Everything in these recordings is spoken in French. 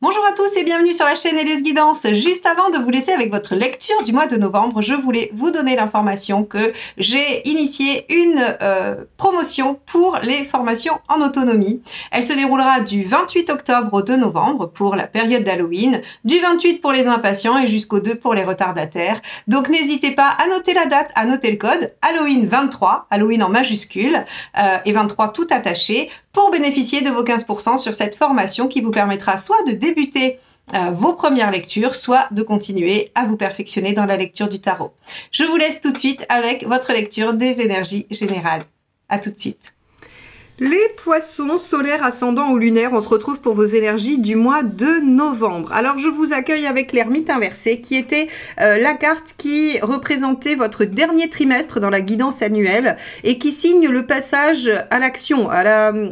Bonjour à tous et bienvenue sur la chaîne Élise Guidance. Juste avant de vous laisser avec votre lecture du mois de novembre, je voulais vous donner l'information que j'ai initié une promotion pour les formations en autonomie. Elle se déroulera du 28 octobre au 2 novembre pour la période d'Halloween, du 28 pour les impatients et jusqu'au 2 pour les retardataires. Donc n'hésitez pas à noter la date, à noter le code Halloween 23, Halloween en majuscule et 23 tout attaché, pour bénéficier de vos 15% sur cette formation qui vous permettra soit de débuter vos premières lectures, soit de continuer à vous perfectionner dans la lecture du tarot. Je vous laisse tout de suite avec votre lecture des énergies générales. À tout de suite. Les poissons solaires, ascendants ou lunaires, on se retrouve pour vos énergies du mois de novembre. Alors je vous accueille avec l'ermite inversé qui était la carte qui représentait votre dernier trimestre dans la guidance annuelle et qui signe le passage à l'action,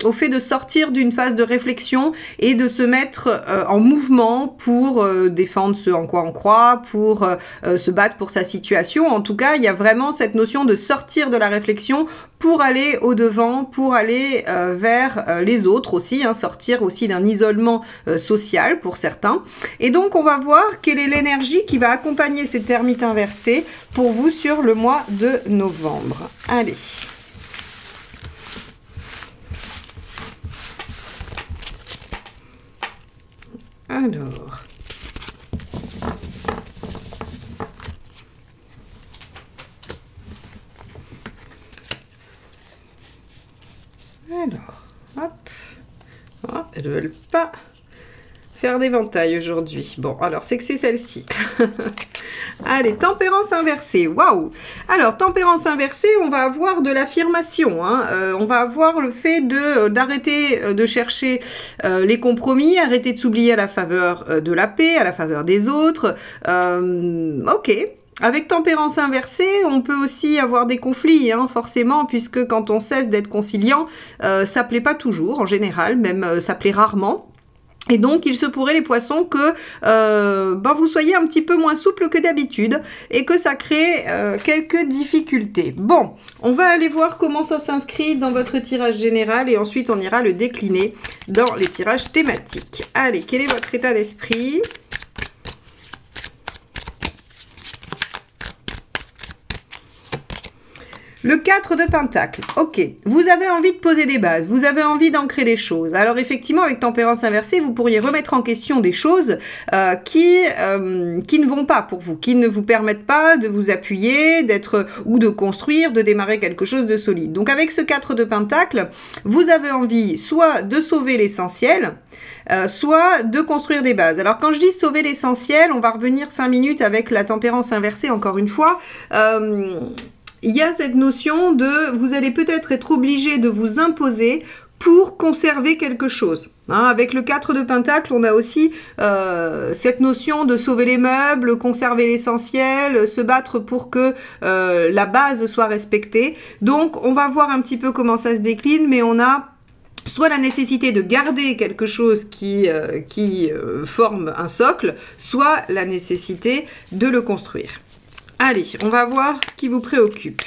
au fait de sortir d'une phase de réflexion et de se mettre en mouvement pour défendre ce en quoi on croit, pour se battre pour sa situation. En tout cas, il y a vraiment cette notion de sortir de la réflexion pour aller au-devant, pour aller vers les autres aussi, hein, sortir aussi d'un isolement social pour certains. Et donc, on va voir quelle est l'énergie qui va accompagner cet ermite inversé pour vous sur le mois de novembre. Allez. Alors... hop, oh, elles ne veulent pas faire d'éventail aujourd'hui. Bon, alors c'est que c'est celle-ci. Allez, tempérance inversée, waouh! Alors, tempérance inversée, on va avoir de l'affirmation, hein. On va avoir le fait d'arrêter de chercher les compromis, arrêter de s'oublier à la faveur de la paix, à la faveur des autres. Ok. Avec tempérance inversée, on peut aussi avoir des conflits, hein, forcément, puisque quand on cesse d'être conciliant, ça plaît pas toujours, en général, même ça plaît rarement. Et donc, il se pourrait, les poissons, que vous soyez un petit peu moins souple que d'habitude et que ça crée quelques difficultés. Bon, on va aller voir comment ça s'inscrit dans votre tirage général et ensuite on ira le décliner dans les tirages thématiques. Allez, quel est votre état d'esprit ? Le 4 de Pentacle, ok, vous avez envie de poser des bases, vous avez envie d'ancrer des choses. Alors effectivement, avec tempérance inversée, vous pourriez remettre en question des choses qui ne vont pas pour vous, qui ne vous permettent pas de vous appuyer, ou de construire, de démarrer quelque chose de solide. Donc avec ce 4 de Pentacle, vous avez envie soit de sauver l'essentiel, soit de construire des bases. Alors quand je dis sauver l'essentiel, on va revenir 5 minutes avec la tempérance inversée encore une fois. Il y a cette notion de, vous allez peut-être être obligé de vous imposer pour conserver quelque chose. Hein, avec le 4 de Pentacle, on a aussi cette notion de sauver les meubles, conserver l'essentiel, se battre pour que la base soit respectée. Donc, on va voir un petit peu comment ça se décline, mais on a soit la nécessité de garder quelque chose qui forme un socle, soit la nécessité de le construire. Allez, on va voir ce qui vous préoccupe.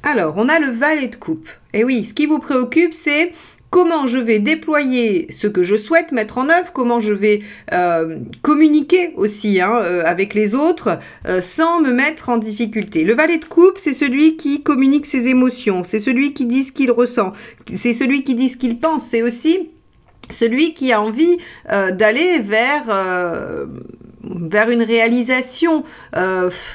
Alors, on a le valet de coupe. Et oui, ce qui vous préoccupe, c'est comment je vais déployer ce que je souhaite mettre en œuvre, comment je vais communiquer aussi avec les autres sans me mettre en difficulté. Le valet de coupe, c'est celui qui communique ses émotions, c'est celui qui dit ce qu'il ressent, c'est celui qui dit ce qu'il pense, c'est aussi celui qui a envie d'aller vers une réalisation,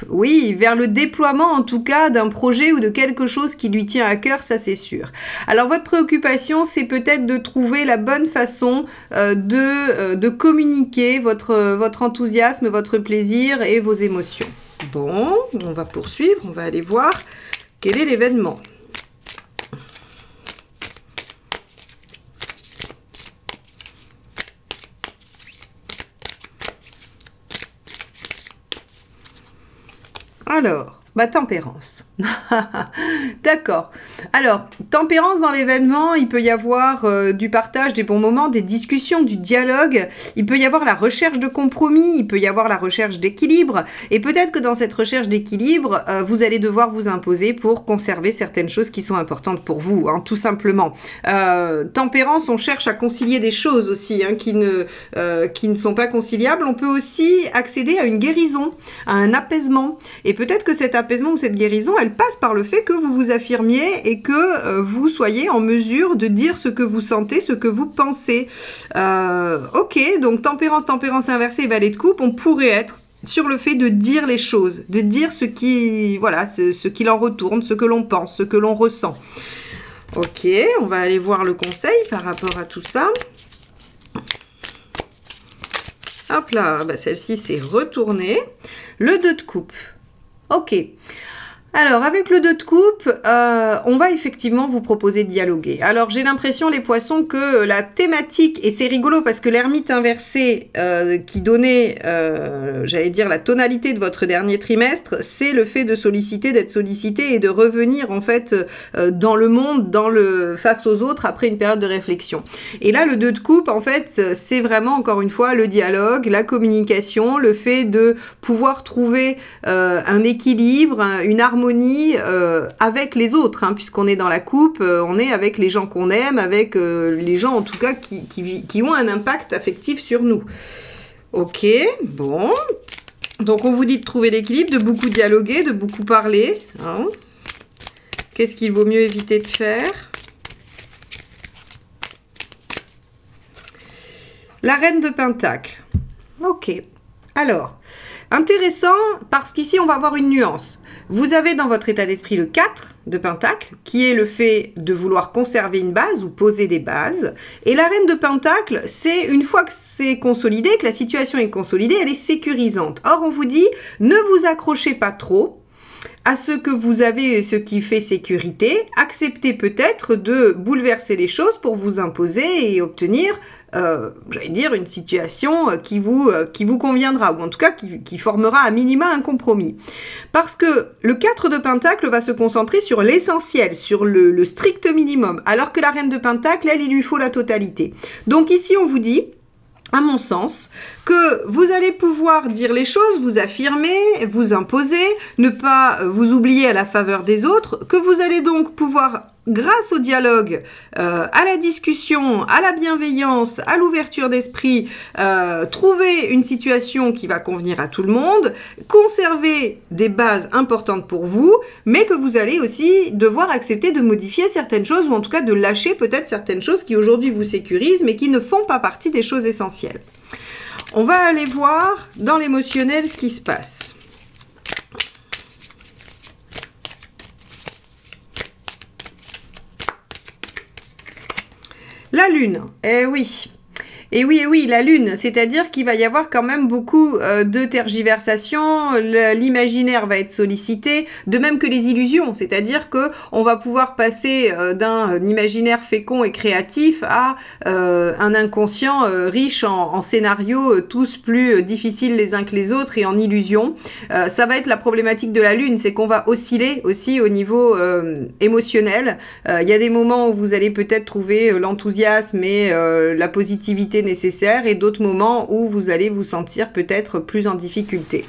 oui, vers le déploiement en tout cas d'un projet ou de quelque chose qui lui tient à cœur, ça c'est sûr. Alors votre préoccupation, c'est peut-être de trouver la bonne façon de communiquer votre enthousiasme, votre plaisir et vos émotions. Bon, on va poursuivre, on va aller voir quel est l'événement. Alors, tempérance. D'accord. Alors, tempérance dans l'événement, il peut y avoir du partage, des bons moments, des discussions, du dialogue. Il peut y avoir la recherche de compromis, il peut y avoir la recherche d'équilibre. Et peut-être que dans cette recherche d'équilibre, vous allez devoir vous imposer pour conserver certaines choses qui sont importantes pour vous, hein, tout simplement. Tempérance, on cherche à concilier des choses aussi, hein, qui ne sont pas conciliables. On peut aussi accéder à une guérison, à un apaisement. Et peut-être que cet apaisement ou cette guérison, elle passe par le fait que vous vous affirmiez et que vous soyez en mesure de dire ce que vous sentez, ce que vous pensez. Ok, donc tempérance inversée, valet de coupe, on pourrait être sur le fait de dire les choses, de dire ce qu'il en retourne, ce que l'on pense, ce que l'on ressent. Ok, on va aller voir le conseil par rapport à tout ça. Hop là, celle-ci s'est retournée. Le 2 de coupe. Ok. Alors, avec le 2 de coupe, on va effectivement vous proposer de dialoguer. Alors, j'ai l'impression, les poissons, que la thématique, et c'est rigolo parce que l'ermite inversé qui donnait, j'allais dire, la tonalité de votre dernier trimestre, c'est le fait de solliciter, d'être sollicité et de revenir, en fait, dans le monde, face aux autres, après une période de réflexion. Et là, le 2 de coupe, en fait, c'est vraiment, encore une fois, le dialogue, la communication, le fait de pouvoir trouver un équilibre, une harmonie avec les autres, hein, puisqu'on est dans la coupe, on est avec les gens qu'on aime, avec les gens en tout cas qui ont un impact affectif sur nous. Ok, bon. Donc on vous dit de trouver l'équilibre, de beaucoup dialoguer, de beaucoup parler. Hein. Qu'est-ce qu'il vaut mieux éviter de faire? La reine de Pentacle. Ok. Alors, intéressant parce qu'ici on va avoir une nuance. Vous avez dans votre état d'esprit le 4 de Pentacle, qui est le fait de vouloir conserver une base ou poser des bases. Et la reine de Pentacle, c'est une fois que c'est consolidé, que la situation est consolidée, elle est sécurisante. Or, on vous dit, ne vous accrochez pas trop à ce que vous avez, ce qui fait sécurité. Acceptez peut-être de bouleverser les choses pour vous imposer et obtenir j'allais dire, une situation qui vous conviendra, ou en tout cas qui formera à minima un compromis. Parce que le 4 de Pentacle va se concentrer sur l'essentiel, sur le strict minimum, alors que la reine de Pentacle, elle, il lui faut la totalité. Donc ici, on vous dit, à mon sens, que vous allez pouvoir dire les choses, vous affirmer, vous imposer, ne pas vous oublier à la faveur des autres, que vous allez donc pouvoir, grâce au dialogue, à la discussion, à la bienveillance, à l'ouverture d'esprit, trouver une situation qui va convenir à tout le monde, conserver des bases importantes pour vous, mais que vous allez aussi devoir accepter de modifier certaines choses, ou en tout cas de lâcher peut-être certaines choses qui aujourd'hui vous sécurisent, mais qui ne font pas partie des choses essentielles. On va aller voir dans l'émotionnel ce qui se passe. La lune, eh oui. Et oui, la lune, c'est-à-dire qu'il va y avoir quand même beaucoup de tergiversations, l'imaginaire va être sollicité, de même que les illusions, c'est-à-dire que on va pouvoir passer d'un imaginaire fécond et créatif à un inconscient riche en scénarios, tous plus difficiles les uns que les autres et en illusions. Ça va être la problématique de la lune, c'est qu'on va osciller aussi au niveau émotionnel. Il y a des moments où vous allez peut-être trouver l'enthousiasme et la positivité nécessaire et d'autres moments où vous allez vous sentir peut-être plus en difficulté.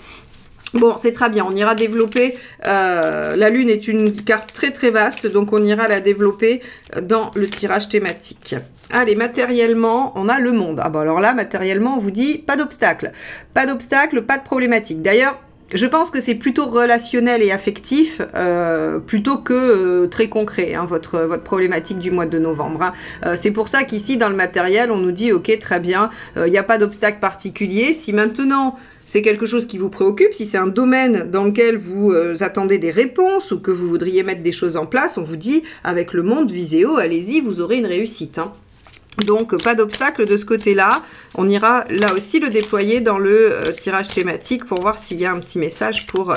Bon, c'est très bien, on ira développer, la lune est une carte très très vaste, donc on ira la développer dans le tirage thématique. Allez, matériellement, on a le monde. Ah bon, alors là, matériellement, on vous dit pas d'obstacle. Pas d'obstacle, pas de problématique. D'ailleurs, je pense que c'est plutôt relationnel et affectif, plutôt que très concret, hein, votre problématique du mois de novembre. Hein. C'est pour ça qu'ici, dans le matériel, on nous dit, ok, très bien, il n'y a pas d'obstacle particulier. Si maintenant, c'est quelque chose qui vous préoccupe, si c'est un domaine dans lequel vous attendez des réponses ou que vous voudriez mettre des choses en place, on vous dit, avec le monde Viséo, allez-y, vous aurez une réussite. Hein. Donc, pas d'obstacle de ce côté-là. On ira là aussi le déployer dans le tirage thématique pour voir s'il y a un petit message pour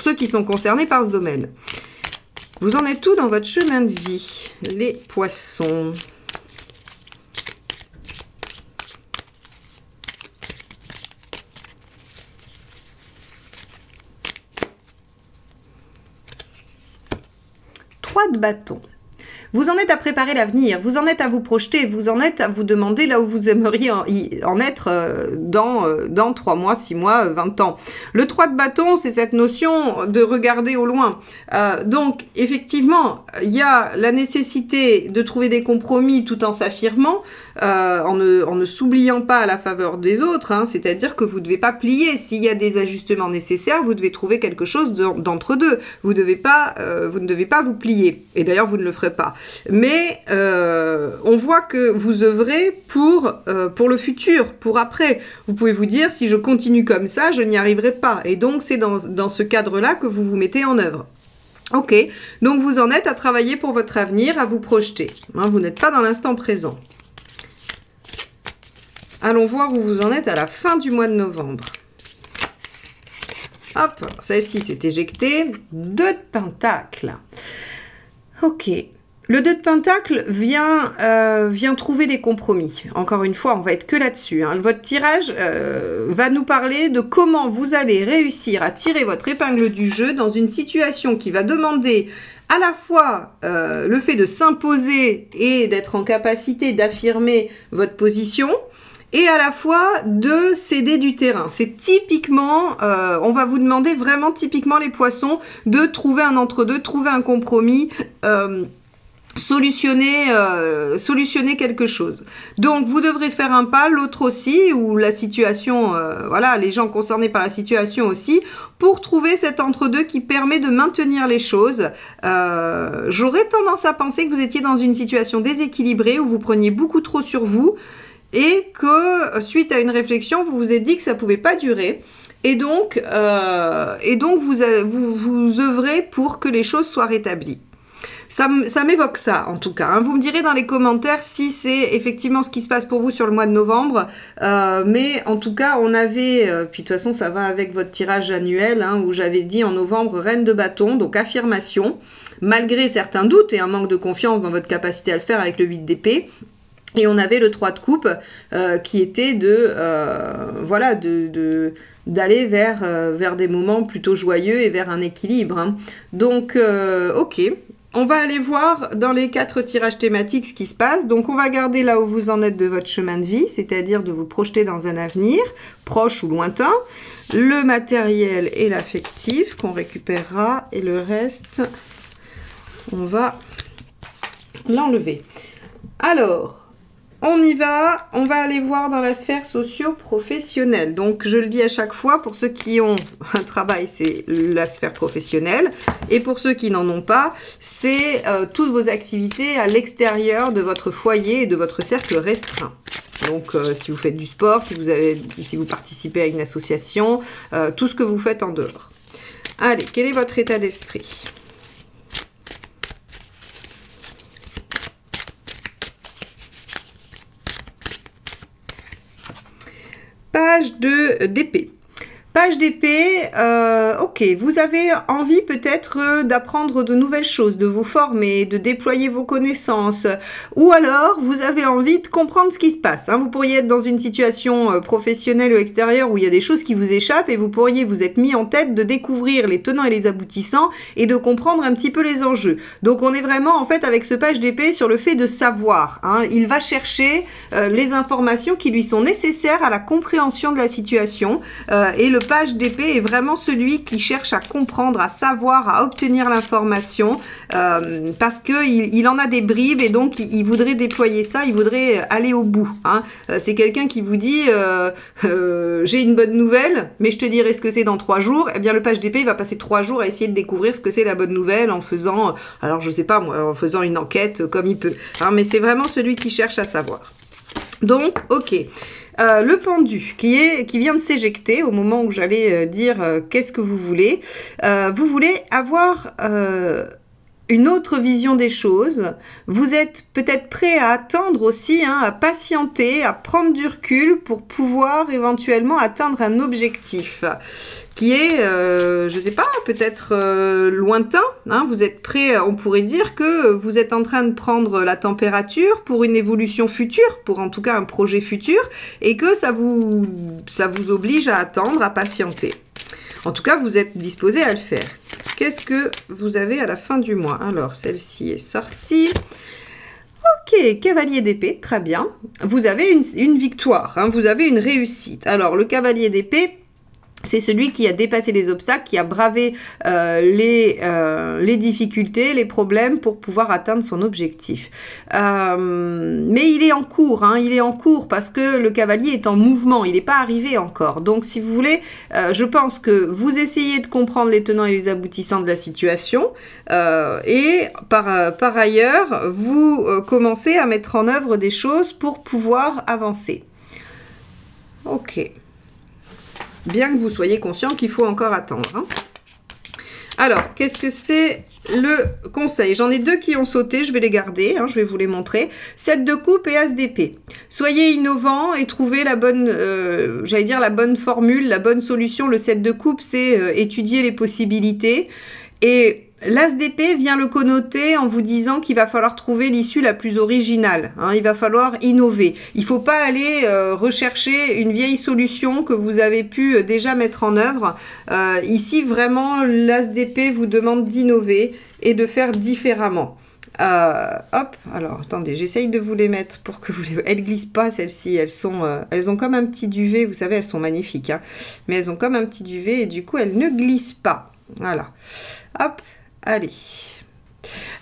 ceux qui sont concernés par ce domaine. Vous en êtes où dans votre chemin de vie, les poissons? 3 de bâton. Vous en êtes à préparer l'avenir, vous en êtes à vous projeter, vous en êtes à vous demander là où vous aimeriez en être dans 3 mois, 6 mois, 20 ans. Le 3 de bâton, c'est cette notion de regarder au loin. Donc, effectivement, il y a la nécessité de trouver des compromis tout en s'affirmant, en ne s'oubliant pas à la faveur des autres, hein, c'est-à-dire que vous ne devez pas plier. S'il y a des ajustements nécessaires, vous devez trouver quelque chose d'entre deux. Vous ne devez pas vous plier. Et d'ailleurs, vous ne le ferez pas. Mais on voit que vous œuvrez pour le futur, pour après. Vous pouvez vous dire, si je continue comme ça, je n'y arriverai pas. Et donc, c'est dans ce cadre-là que vous vous mettez en œuvre. Ok, donc vous en êtes à travailler pour votre avenir, à vous projeter. Hein, vous n'êtes pas dans l'instant présent. Allons voir où vous en êtes à la fin du mois de novembre. Hop, celle-ci s'est éjectée. 2 de Pentacle. Ok. Le 2 de Pentacle vient trouver des compromis. Encore une fois, on va être que là-dessus. Hein. Votre tirage va nous parler de comment vous allez réussir à tirer votre épingle du jeu dans une situation qui va demander à la fois le fait de s'imposer et d'être en capacité d'affirmer votre position, et à la fois de céder du terrain. C'est typiquement, on va vous demander vraiment typiquement les poissons de trouver un entre-deux, trouver un compromis, solutionner quelque chose. Donc vous devrez faire un pas, l'autre aussi, ou la situation, voilà, les gens concernés par la situation aussi, pour trouver cet entre-deux qui permet de maintenir les choses. J'aurais tendance à penser que vous étiez dans une situation déséquilibrée, où vous preniez beaucoup trop sur vous, et que suite à une réflexion, vous vous êtes dit que ça pouvait pas durer. Et donc vous œuvrez pour que les choses soient rétablies. Ça m'évoque ça, en tout cas. Hein. Vous me direz dans les commentaires si c'est effectivement ce qui se passe pour vous sur le mois de novembre. Mais en tout cas, on avait... puis de toute façon, ça va avec votre tirage annuel, hein, où j'avais dit en novembre, reine de bâton, donc affirmation. Malgré certains doutes et un manque de confiance dans votre capacité à le faire avec le 8 d'épée. Et on avait le 3 de coupe qui était voilà, d'aller vers des moments plutôt joyeux et vers un équilibre. Hein. Donc, ok. On va aller voir dans les 4 tirages thématiques ce qui se passe. Donc, on va garder là où vous en êtes de votre chemin de vie, c'est-à-dire de vous projeter dans un avenir, proche ou lointain. Le matériel et l'affectif qu'on récupérera. Et le reste, on va l'enlever. Alors... on y va, on va aller voir dans la sphère socio-professionnelle. Donc, je le dis à chaque fois, pour ceux qui ont un travail, c'est la sphère professionnelle. Et pour ceux qui n'en ont pas, c'est toutes vos activités à l'extérieur de votre foyer et de votre cercle restreint. Donc, si vous faites du sport, si vous participez à une association, tout ce que vous faites en dehors. Allez, quel est votre état d'esprit ? Page d'épée. Page d'épée, ok, vous avez envie peut-être d'apprendre de nouvelles choses, de vous former, de déployer vos connaissances, ou alors vous avez envie de comprendre ce qui se passe. Hein. Vous pourriez être dans une situation professionnelle ou extérieure où il y a des choses qui vous échappent et vous pourriez vous être mis en tête de découvrir les tenants et les aboutissants et de comprendre un petit peu les enjeux. Donc on est vraiment en fait avec ce page d'épée sur le fait de savoir. Hein. Il va chercher les informations qui lui sont nécessaires à la compréhension de la situation et le page d'épée est vraiment celui qui cherche à comprendre, à savoir, à obtenir l'information parce que il en a des bribes et donc il voudrait déployer ça, il voudrait aller au bout. Hein. C'est quelqu'un qui vous dit j'ai une bonne nouvelle, mais je te dirai ce que c'est dans 3 jours. Eh bien le page d'épée il va passer 3 jours à essayer de découvrir ce que c'est la bonne nouvelle en faisant, alors je sais pas moi, en faisant une enquête comme il peut. Hein, mais c'est vraiment celui qui cherche à savoir. Donc, ok. Le pendu qui vient de s'éjecter au moment où j'allais dire qu'est-ce que vous voulez. Vous voulez avoir une autre vision des choses. Vous êtes peut-être prêt à attendre aussi, hein, à patienter, à prendre du recul pour pouvoir éventuellement atteindre un objectif qui est, je sais pas, peut-être lointain. Hein, vous êtes prêt, on pourrait dire que vous êtes en train de prendre la température pour une évolution future, pour en tout cas un projet futur, et que ça vous oblige à attendre, à patienter. En tout cas, vous êtes disposé à le faire. Qu'est-ce que vous avez à la fin du mois? Alors, celle-ci est sortie. Ok, cavalier d'épée, très bien. Vous avez une victoire, hein, vous avez une réussite. Alors, le cavalier d'épée, c'est celui qui a dépassé les obstacles, qui a bravé les difficultés, les problèmes pour pouvoir atteindre son objectif. Mais il est en cours, hein, il est en cours parce que le cavalier est en mouvement, il n'est pas arrivé encore. Donc si vous voulez, je pense que vous essayez de comprendre les tenants et les aboutissants de la situation et par ailleurs, vous commencez à mettre en œuvre des choses pour pouvoir avancer. Ok. Bien que vous soyez conscient qu'il faut encore attendre. Hein. Alors, qu'est-ce que c'est le conseil? J'en ai deux qui ont sauté, je vais les garder, hein, je vais vous les montrer. 7 de coupe et As d'épée. Soyez innovants et trouvez la bonne, j'allais dire la bonne formule, la bonne solution. Le 7 de coupe, c'est étudier les possibilités. Et l'As d'épée vient le connoter en vous disant qu'il va falloir trouver l'issue la plus originale. Hein, il va falloir innover. Il ne faut pas aller rechercher une vieille solution que vous avez pu déjà mettre en œuvre. Ici, vraiment, l'As d'épée vous demande d'innover et de faire différemment. Hop, alors attendez, j'essaye de vous les mettre pour que vous les... Elles glissent pas celles-ci, elles ont comme un petit duvet, vous savez, elles sont magnifiques, hein, mais elles ont comme un petit duvet et du coup, elles ne glissent pas. Voilà. Hop. Allez,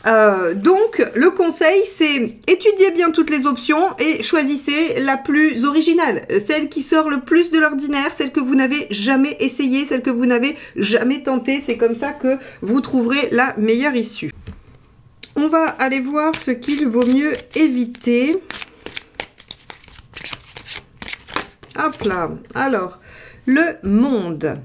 donc le conseil c'est étudiez bien toutes les options et choisissez la plus originale, celle qui sort le plus de l'ordinaire, celle que vous n'avez jamais essayée, celle que vous n'avez jamais tentée. C'est comme ça que vous trouverez la meilleure issue. On va aller voir ce qu'il vaut mieux éviter. Hop là, alors, le monde.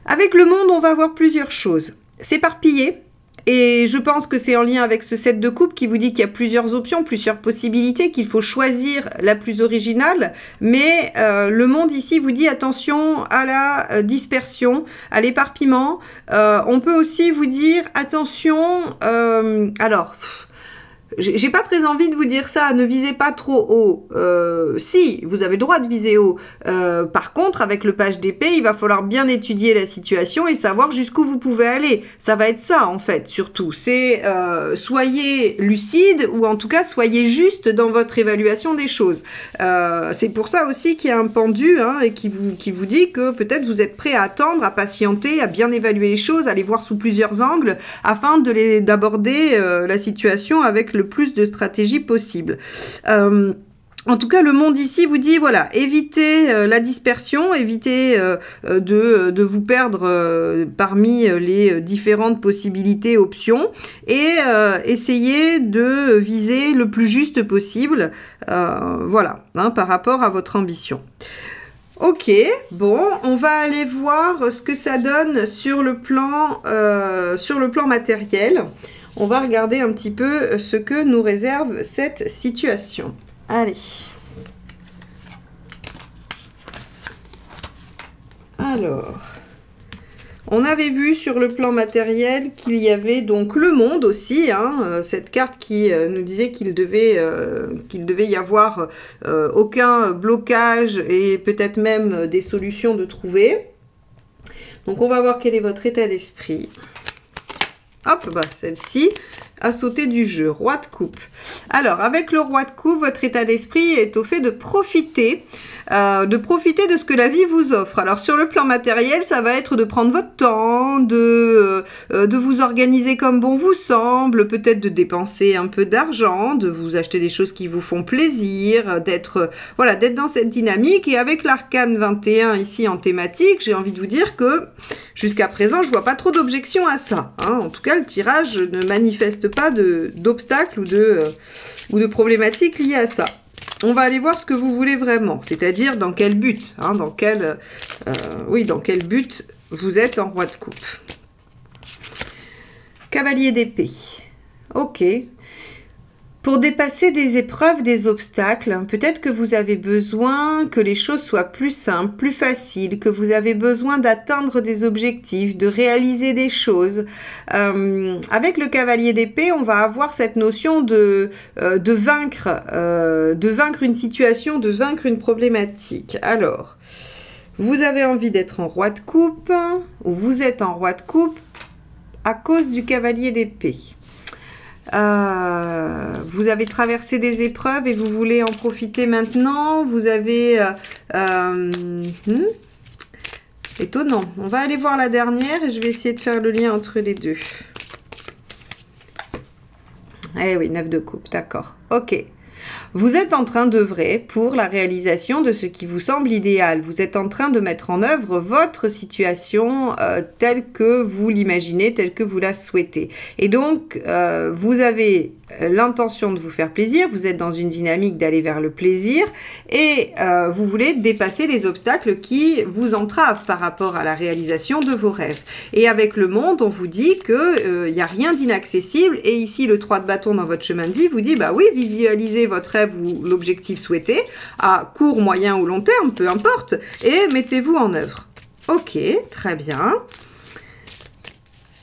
Avec le monde, on va voir plusieurs choses. S'éparpiller, et je pense que c'est en lien avec ce 7 de coupe qui vous dit qu'il y a plusieurs options, plusieurs possibilités, qu'il faut choisir la plus originale, mais le monde ici vous dit attention à la dispersion, à l'éparpillement. On peut aussi vous dire attention, alors... J'ai pas très envie de vous dire ça, ne visez pas trop haut. Si, vous avez le droit de viser haut. Par contre, avec le page d'épée, il va falloir bien étudier la situation et savoir jusqu'où vous pouvez aller. Ça va être ça, en fait, surtout. C'est soyez lucide ou en tout cas, soyez juste dans votre évaluation des choses. C'est pour ça aussi qu'il y a un pendu hein, et qui vous dit que peut-être vous êtes prêt à attendre, à patienter, à bien évaluer les choses, à les voir sous plusieurs angles afin d'aborder la situation avec le plus de stratégie possible. En tout cas, le monde ici vous dit, voilà, évitez la dispersion, évitez de vous perdre parmi les différentes possibilités, options, et essayez de viser le plus juste possible, voilà, hein, par rapport à votre ambition. Ok, bon, on va aller voir ce que ça donne sur le plan matériel. On va regarder un petit peu ce que nous réserve cette situation. Allez. Alors, on avait vu sur le plan matériel qu'il y avait donc le monde aussi, hein, cette carte qui nous disait qu'il devait y avoir aucun blocage et peut-être même des solutions de trouver. Donc on va voir quel est votre état d'esprit. Hop, bah celle-ci a sauté du jeu, roi de coupe. Alors, avec le roi de coupe, votre état d'esprit est au fait de profiter de ce que la vie vous offre. Alors, sur le plan matériel, ça va être de prendre votre temps, de vous organiser comme bon vous semble, peut-être de dépenser un peu d'argent, de vous acheter des choses qui vous font plaisir, d'être dans cette dynamique. Et avec l'arcane 21 ici en thématique, j'ai envie de vous dire que jusqu'à présent, je vois pas trop d'objections à ça. Hein. En tout cas, le tirage ne manifeste pas d'obstacles ou de problématiques liées à ça. On va aller voir ce que vous voulez vraiment, c'est-à-dire dans quel but, hein, dans quel but vous êtes en roi de coupe. Cavalier d'épée. Ok. Pour dépasser des épreuves, des obstacles, peut-être que vous avez besoin que les choses soient plus simples, plus faciles, que vous avez besoin d'atteindre des objectifs, de réaliser des choses. Avec le cavalier d'épée, on va avoir cette notion de vaincre une situation, de vaincre une problématique. Alors, Vous avez envie d'être en roi de coupe, ou vous êtes en roi de coupe à cause du cavalier d'épée. Vous avez traversé des épreuves et vous voulez en profiter maintenant. Vous avez... étonnant. On va aller voir la dernière et je vais essayer de faire le lien entre les deux. Eh oui, 9 de coupe, d'accord. Ok. Vous êtes en train d'œuvrer pour la réalisation de ce qui vous semble idéal. Vous êtes en train de mettre en œuvre votre situation telle que vous l'imaginez, telle que vous la souhaitez. Et donc, vous avez l'intention de vous faire plaisir, vous êtes dans une dynamique d'aller vers le plaisir et vous voulez dépasser les obstacles qui vous entravent par rapport à la réalisation de vos rêves. Et avec le monde, on vous dit que il n'y a rien d'inaccessible et ici le 3 de bâton dans votre chemin de vie vous dit bah oui, visualisez votre rêve ou l'objectif souhaité à court, moyen ou long terme, peu importe, et mettez-vous en œuvre. Ok, très bien.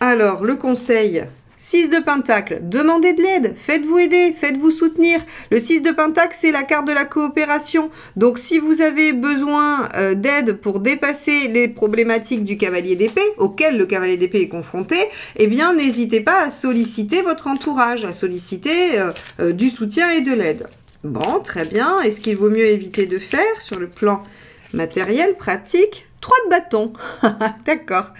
Alors, le conseil... 6 de Pentacle, demandez de l'aide, faites-vous aider, faites-vous soutenir. Le 6 de Pentacle, c'est la carte de la coopération. Donc, si vous avez besoin d'aide pour dépasser les problématiques du cavalier d'épée, auxquelles le cavalier d'épée est confronté, eh bien, n'hésitez pas à solliciter votre entourage, à solliciter du soutien et de l'aide. Bon, très bien. Est-ce qu'il vaut mieux éviter de faire sur le plan matériel, pratique ? 3 de bâton. D'accord.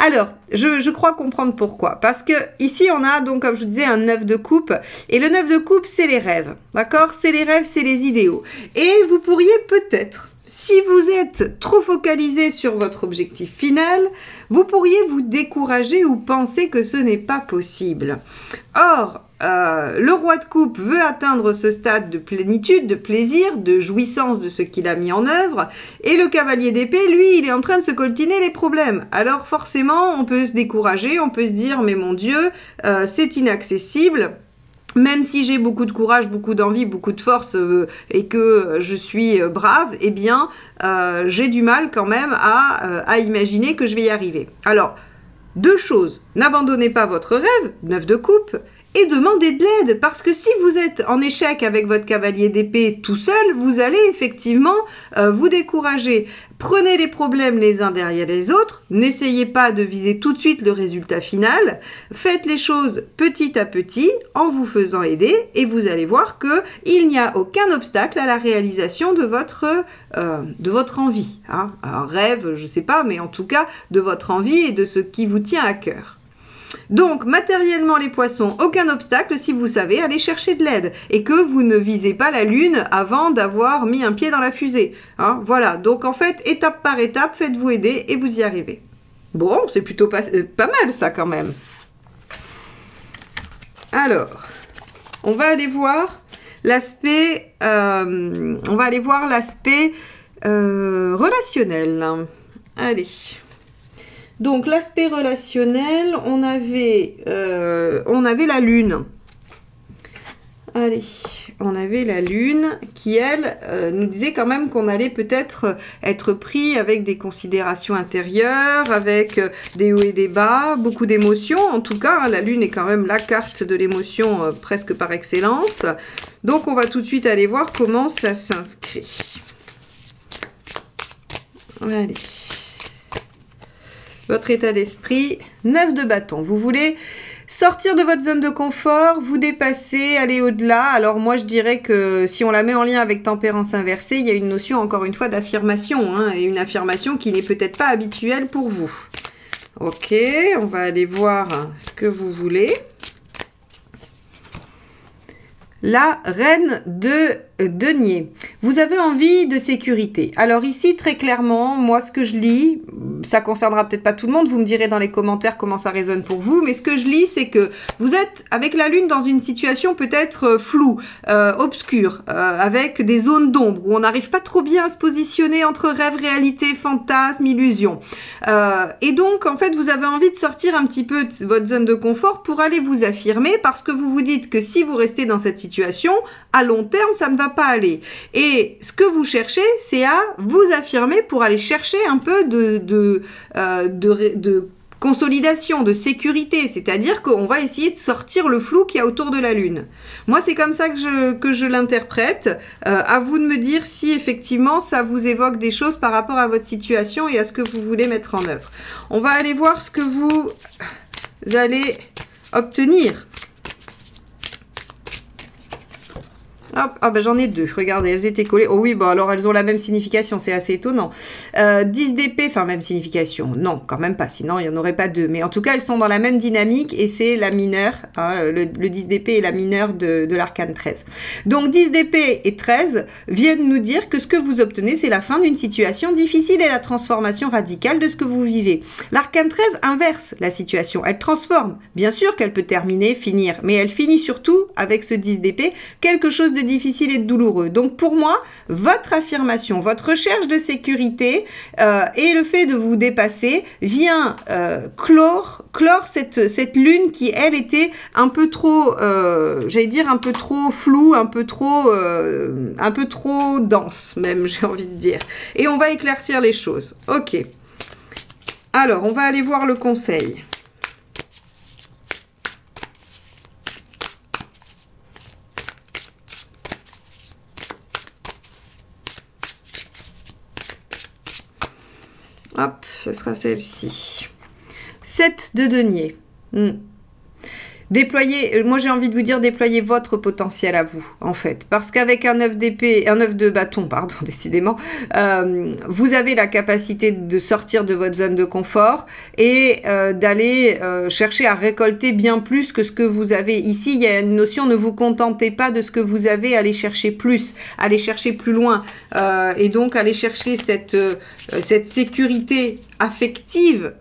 Alors, je crois comprendre pourquoi. Parce que ici, on a donc, comme je vous disais, un 9 de coupe. Et le 9 de coupe, c'est les rêves. D'accord? C'est les rêves, c'est les idéaux. Et vous pourriez peut-être, si vous êtes trop focalisé sur votre objectif final, vous pourriez vous décourager ou penser que ce n'est pas possible. Or, le roi de coupe veut atteindre ce stade de plénitude, de plaisir, de jouissance de ce qu'il a mis en œuvre, et le cavalier d'épée, lui, il est en train de se coltiner les problèmes. Alors forcément, on peut se décourager, on peut se dire, mais mon Dieu, c'est inaccessible. Même si j'ai beaucoup de courage, beaucoup d'envie, beaucoup de force et que je suis brave, eh bien, j'ai du mal quand même à imaginer que je vais y arriver. Alors, 2 choses. N'abandonnez pas votre rêve, 9 de coupe, et demandez de l'aide, parce que si vous êtes en échec avec votre cavalier d'épée tout seul, vous allez effectivement vous décourager. Prenez les problèmes les uns derrière les autres, n'essayez pas de viser tout de suite le résultat final, faites les choses petit à petit en vous faisant aider et vous allez voir qu'il n'y a aucun obstacle à la réalisation de votre envie. Hein. Un rêve, je ne sais pas, mais en tout cas de votre envie et de ce qui vous tient à cœur. Donc, matériellement, les poissons, aucun obstacle si vous savez aller chercher de l'aide et que vous ne visez pas la lune avant d'avoir mis un pied dans la fusée. Hein, voilà, donc en fait, étape par étape, faites-vous aider et vous y arrivez. Bon, c'est plutôt pas mal ça quand même. Alors, on va aller voir l'aspect relationnel. Allez. Donc, l'aspect relationnel, on avait la lune. Allez, on avait la lune qui, elle, nous disait quand même qu'on allait peut-être être pris avec des considérations intérieures, avec des hauts et des bas, beaucoup d'émotions. En tout cas, hein, la lune est quand même la carte de l'émotion presque par excellence. Donc, on va tout de suite aller voir comment ça s'inscrit. Allez. Votre état d'esprit, 9 de bâton. Vous voulez sortir de votre zone de confort, vous dépasser, aller au-delà. Alors moi, je dirais que si on la met en lien avec tempérance inversée, il y a une notion, encore une fois, d'affirmation. Hein, et une affirmation qui n'est peut-être pas habituelle pour vous. Ok, on va aller voir ce que vous voulez. La reine de denier. Vous avez envie de sécurité. Alors ici, très clairement, moi, ce que je lis, ça concernera peut-être pas tout le monde, vous me direz dans les commentaires comment ça résonne pour vous, mais ce que je lis, c'est que vous êtes avec la lune dans une situation peut-être floue, obscure, avec des zones d'ombre, où on n'arrive pas trop bien à se positionner entre rêve, réalité, fantasme, illusion. Et donc, en fait, vous avez envie de sortir un petit peu de votre zone de confort pour aller vous affirmer, parce que vous vous dites que si vous restez dans cette situation, à long terme, ça ne va pas aller. Et ce que vous cherchez, c'est à vous affirmer pour aller chercher un peu de consolidation, de sécurité, c'est-à-dire qu'on va essayer de sortir le flou qu'il y a autour de la Lune. Moi, c'est comme ça que je l'interprète. À vous de me dire si effectivement ça vous évoque des choses par rapport à votre situation et à ce que vous voulez mettre en œuvre. On va aller voir ce que vous allez obtenir. Hop, ah ben j'en ai deux, regardez, elles étaient collées. Oh oui, bon alors elles ont la même signification, c'est assez étonnant. 10 d'épée, enfin même signification, non, quand même pas, sinon il n'y en aurait pas deux. Mais en tout cas, elles sont dans la même dynamique et c'est la mineure, hein, le 10 d'épée et la mineure de l'arcane 13. Donc 10 d'épée et 13 viennent nous dire que ce que vous obtenez, c'est la fin d'une situation difficile et la transformation radicale de ce que vous vivez. L'arcane 13 inverse la situation, elle transforme. Bien sûr qu'elle peut terminer, finir, mais elle finit surtout avec ce 10 d'épée, quelque chose de difficile et de douloureux. Donc pour moi, votre affirmation, votre recherche de sécurité et le fait de vous dépasser vient clore cette lune qui, elle, était un peu trop, j'allais dire, un peu trop floue, un peu trop dense, même, j'ai envie de dire. Et on va éclaircir les choses. Ok. Alors, on va aller voir le conseil. Hop, ce sera celle-ci. 7 de denier. Déployez, moi j'ai envie de vous dire, déployez votre potentiel à vous, en fait. Parce qu'avec un 9 d'épée, un 9 de bâton, pardon, décidément, vous avez la capacité de sortir de votre zone de confort et d'aller chercher à récolter bien plus que ce que vous avez. Ici, il y a une notion, ne vous contentez pas de ce que vous avez, allez chercher plus, allez chercher plus loin. Et donc, allez chercher cette sécurité affective,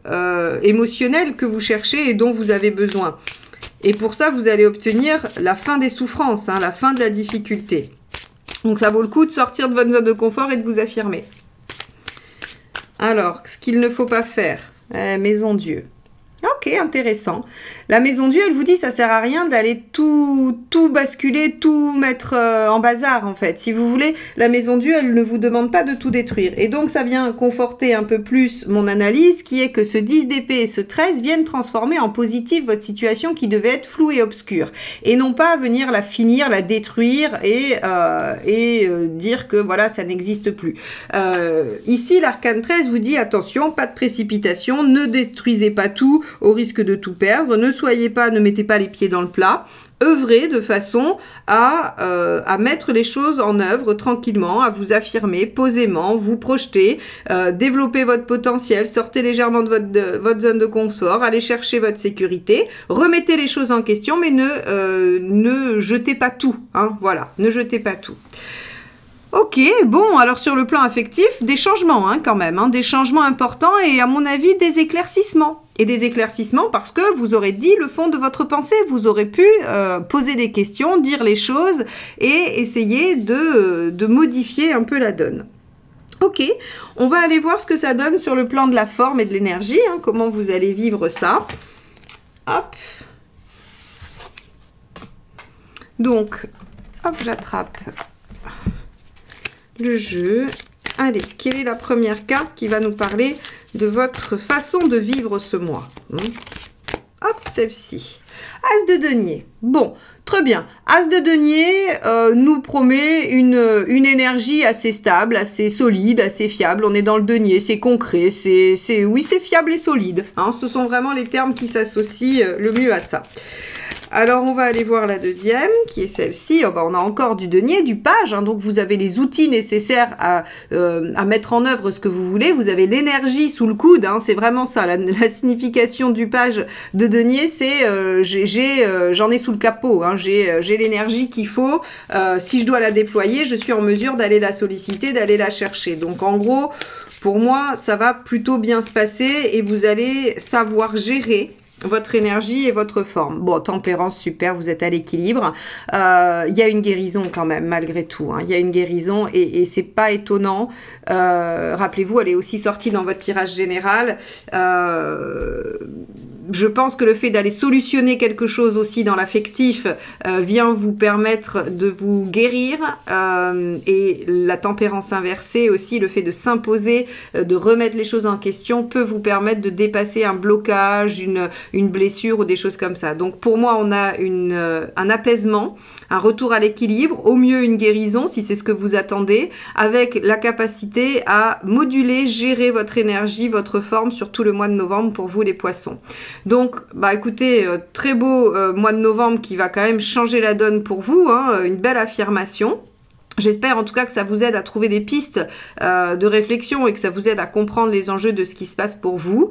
émotionnelle que vous cherchez et dont vous avez besoin. Et pour ça, vous allez obtenir la fin des souffrances, hein, la fin de la difficulté. Donc, ça vaut le coup de sortir de votre zone de confort et de vous affirmer. Alors, ce qu'il ne faut pas faire. Maison Dieu. Ok, intéressant. La maison Dieu, elle vous dit, ça sert à rien d'aller tout basculer, tout mettre en bazar, en fait. Si vous voulez, la maison Dieu, elle ne vous demande pas de tout détruire. Et donc, ça vient conforter un peu plus mon analyse, qui est que ce 10 d'épée et ce 13 viennent transformer en positif votre situation qui devait être floue et obscure. Et non pas venir la finir, la détruire et dire que, voilà, ça n'existe plus. Ici, l'arcane 13 vous dit, attention, pas de précipitation, ne détruisez pas tout, au risque de tout perdre, ne mettez pas les pieds dans le plat, œuvrez de façon à mettre les choses en œuvre tranquillement, à vous affirmer posément, vous projeter, développer votre potentiel, sortez légèrement de votre zone de confort, allez chercher votre sécurité, remettez les choses en question, mais ne jetez pas tout, hein, voilà, ne jetez pas tout. Ok, bon, alors sur le plan affectif, des changements hein, quand même, hein, des changements importants et à mon avis des éclaircissements. Et des éclaircissements parce que vous aurez dit le fond de votre pensée, vous aurez pu poser des questions, dire les choses et essayer de modifier un peu la donne. Ok, on va aller voir ce que ça donne sur le plan de la forme et de l'énergie, hein, comment vous allez vivre ça. Hop. Donc, hop, j'attrape le jeu. Allez, quelle est la première carte qui va nous parler de votre façon de vivre ce mois? Hop, celle-ci. As de denier. Bon, très bien. As de denier nous promet une énergie assez stable, assez solide, assez fiable. On est dans le denier, c'est concret, oui, c'est fiable et solide. Hein, ce sont vraiment les termes qui s'associent le mieux à ça. Alors, on va aller voir la deuxième, qui est celle-ci. Oh, bah, on a encore du denier, du page. Hein, donc, vous avez les outils nécessaires à mettre en œuvre ce que vous voulez. Vous avez l'énergie sous le coude. Hein, c'est vraiment ça. La signification du page de denier, c'est j'en ai sous le capot. Hein, j'ai l'énergie qu'il faut. Si je dois la déployer, je suis en mesure d'aller la solliciter, d'aller la chercher. Donc, en gros, pour moi, ça va plutôt bien se passer et vous allez savoir gérer votre énergie et votre forme. Bon, tempérance, super, vous êtes à l'équilibre. Il y a une guérison quand même, malgré tout. Hein. Il y a une guérison et c'est pas étonnant. Rappelez-vous, elle est aussi sortie dans votre tirage général. je pense que le fait d'aller solutionner quelque chose aussi dans l'affectif vient vous permettre de vous guérir, et la tempérance inversée aussi, le fait de s'imposer, de remettre les choses en question peut vous permettre de dépasser un blocage, une blessure ou des choses comme ça. Donc pour moi, on a un apaisement, un retour à l'équilibre, au mieux une guérison si c'est ce que vous attendez, avec la capacité à moduler, gérer votre énergie, votre forme sur tout le mois de novembre pour vous les poissons. Donc bah écoutez, très beau mois de novembre qui va quand même changer la donne pour vous, hein, une belle affirmation. J'espère en tout cas que ça vous aide à trouver des pistes de réflexion et que ça vous aide à comprendre les enjeux de ce qui se passe pour vous.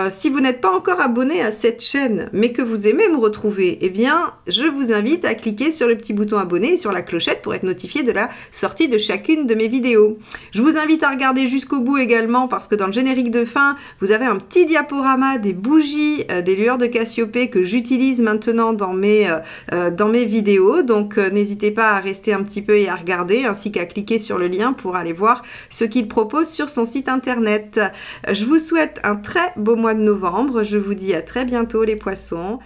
Si vous n'êtes pas encore abonné à cette chaîne, mais que vous aimez me retrouver, eh bien, je vous invite à cliquer sur le petit bouton abonné et sur la clochette pour être notifié de la sortie de chacune de mes vidéos. Je vous invite à regarder jusqu'au bout également parce que dans le générique de fin, vous avez un petit diaporama des bougies, des lueurs de Cassiopée que j'utilise maintenant dans mes vidéos. Donc, n'hésitez pas à rester un petit peu et à regarder, ainsi qu'à cliquer sur le lien pour aller voir ce qu'il propose sur son site internet. Je vous souhaite un très beau mois de novembre. Je vous dis à très bientôt les poissons.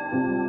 Thank you.